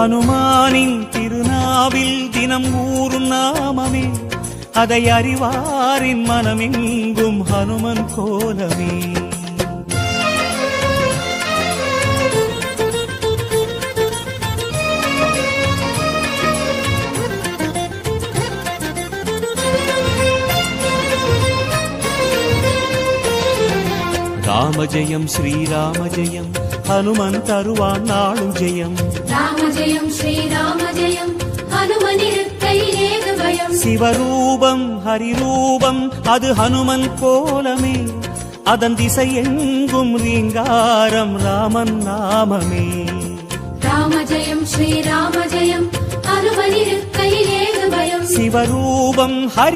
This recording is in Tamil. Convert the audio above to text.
ஹனுமானின் திருநாவில் தினம் ஊறும் நாமமே, அதை அறிவாரின் மனமெங்கும் ஹனுமன் கோலமே. ராம ஜெயம் ஸ்ரீராம ஜெயம், ஹனுமன் தருவான் நாளும் ஜெயம். ராம ஜெயம் ஸ்ரீராம ஜெயம், ஹனுமன் இருக்கையில் ஏது பயம். சிவரூபம் ஹரிரூபம் அது ஹனுமன் கோலமே, அதன் திசை எங்கும் ரீங்காரம் ராமன் நாமமே. ராம ஜெயம் ஸ்ரீராம ஜெயம், ஹனுமன் இருக்கையில் ஏது பயம். சிவரூபம் ஹரி